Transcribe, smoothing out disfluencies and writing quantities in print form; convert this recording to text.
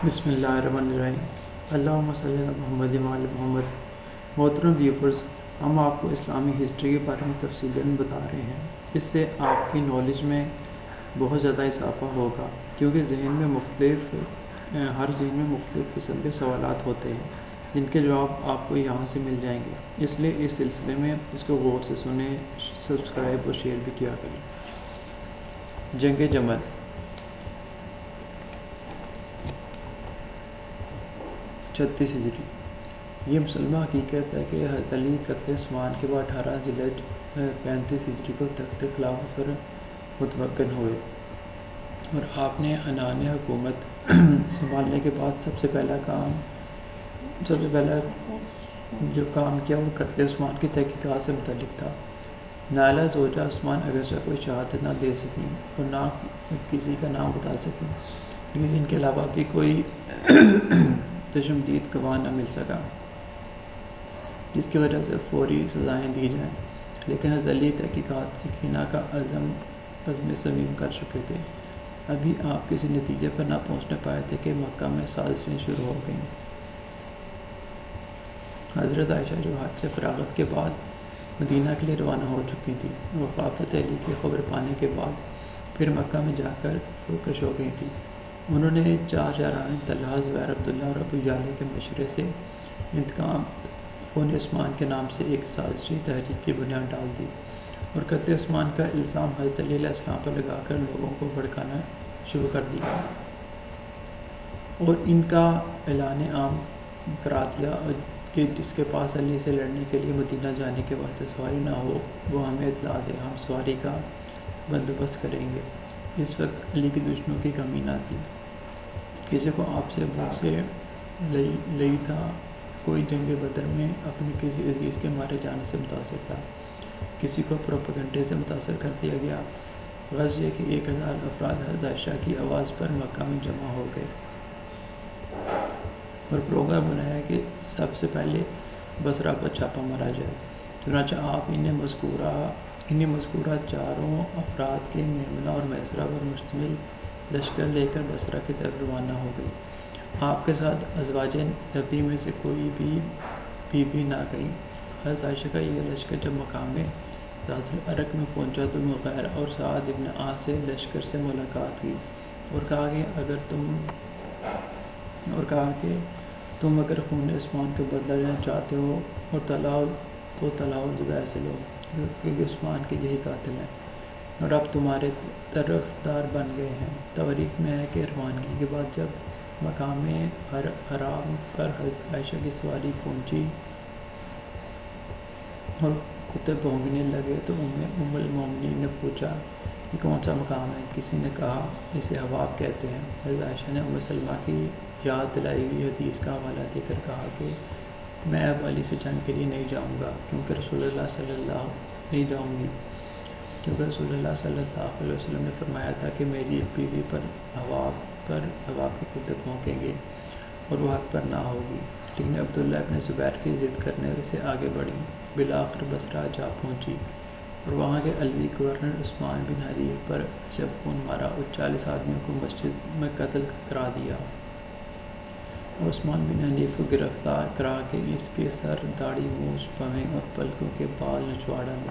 بسم اللہ الرحمن الرحیم۔ اللہم صلی علی محمد وعلی محمد۔ محترم ویورز، ہم آپ کو اسلامی ہسٹری کے بارے میں تفصیلاً بتا رہے ہیں۔ اس سے آپ کی نالج میں بہت زیادہ اضافہ ہوگا، کیونکہ ہر ذہن میں مختلف قسم کے سوالات ہوتے ہیں جن کے جواب آپ کو یہاں سے مل جائیں گے۔ اس لیے اس سلسلے میں اس کو غور سے سنیں، سبسکرائب اور شیئر بھی کیا کریں۔ جنگ جمل۔ 36 ہجری۔ یہ مسلمہ حقیقت ہے کہ حضرت علی قتل عثمان کے بعد 18 ذی الحجہ 35 ہجری کو تخت خلافت پر متمکن ہوئے، اور آپ نے عنان حکومت سنبھالنے کے بعد سب سے پہلا جو کام کیا وہ قتل عثمان کی تحقیقات سے متعلق تھا۔ نائلہ زوجہ عثمان اگرچہ کوئی شہادت نہ دے سکیں اور نہ کسی کا نام بتا سکیں، لیکن ان کے علاوہ بھی کوئی تشدید گواہ نہ مل سکا جس کی وجہ سے فوری سزائیں دی جائیں، لیکن حضرت علی تحقیقات سکینہ کا عزم صمیم کر چکے تھے۔ ابھی آپ کسی نتیجے پر نہ پہنچنے پائے تھے کہ مکہ میں سازشیں شروع ہو گئیں۔ حضرت عائشہ جو حج سے فراغت کے بعد مدینہ کے لیے روانہ ہو چکی تھی، وفات علی کی خبر پانے کے بعد پھر مکہ میں جا کر پرکش ہو گئی تھی۔ انہوں نے 4 یاران طلحہ، زبیر، عبداللہ اور ابو جہل کے مشورے سے انتقام خون عثمان کے نام سے ایک سازشی تحریک کی بنیاد ڈال دی اور قتل عثمان کا الزام حضرت علی علیہ السلام پر لگا کر لوگوں کو بھڑکانا شروع کر دیا اور ان کا اعلان عام کرا دیا کہ جس کے پاس علی سے لڑنے کے لیے مدینہ جانے کے واسطے سواری نہ ہو وہ ہمیں اطلاع دے، ہم سواری کا بندوبست کریں گے۔ اس وقت علی کی دشمنوں کی کمی نہ تھی، کسی کو آپ سے بھوک سے لئی تھا، کوئی جنگ بدر میں اپنے کسی عزیز کے مارے جانے سے متاثر تھا، کسی کو پروپیگنڈے سے متاثر کر دیا گیا۔ غرض یہ کہ 1000 افراد حضرت عائشہ کی آواز پر مکہ میں جمع ہو گئے اور پروگرام بنایا کہ سب سے پہلے بصرہ پر چھاپا مارا جائے۔ چنانچہ آپ انہیں مذکورہ 4 افراد کے میمنہ اور میسرہ پر مشتمل لشکر لے کر بصرہ کی طرف روانہ ہو گئی۔ آپ کے ساتھ ازواج نبی میں سے کوئی بھی نہ گئی۔ حضرت عائشہ کا یہ لشکر جب مقام ذات العرق میں پہنچا تو مغیرہ اور سعد ابن عاص سے لشکر سے ملاقات کی اور کہا کہ تم اگر خون عثمان کا بدلہ لینا چاہتے ہو اور طلحہ اور زبیر سے لو، کیونکہ عثمان کے یہی قاتل ہیں اور اب تمہارے طرفدار بن گئے ہیں۔ تواریخ میں ہے کہ روانگی کے بعد جب مقام حرام پر حضرت عائشہ کی سواری پہنچی اور کتے بھونکنے لگے تو ام المومنین نے پوچھا کہ کون سا مقام ہے؟ کسی نے کہا اسے حواب کہتے ہیں۔ حضرت عائشہ نے ام سلمہ کی یاد دلائی ہوئی حدیث کا حوالہ دے کر کہا کہ میں اب علی سے جنگ کے لیے نہیں جاؤں گا، کیونکہ رسول اللہ صلی اللہ علیہ وسلم نے فرمایا تھا کہ میری ایک بیوی پر حواب کے کتے بھونکیں گے اور وہ حق پر نہ ہوگی، لیکن عبداللہ ابن زبیر کی ضد کرنے سے آگے بڑھی، بالآخر بصرہ جا پہنچی اور وہاں کے علوی گورنر عثمان بن حریف پر جب خون مارا اور 40 آدمیوں کو مسجد میں قتل کرا دیا اور عثمان بن حنیف کو گرفتار کرا کے اس کے سر، داڑھی، مونچھ، بھویں اور پلکوں کے بال نچوڑ ڈالے۔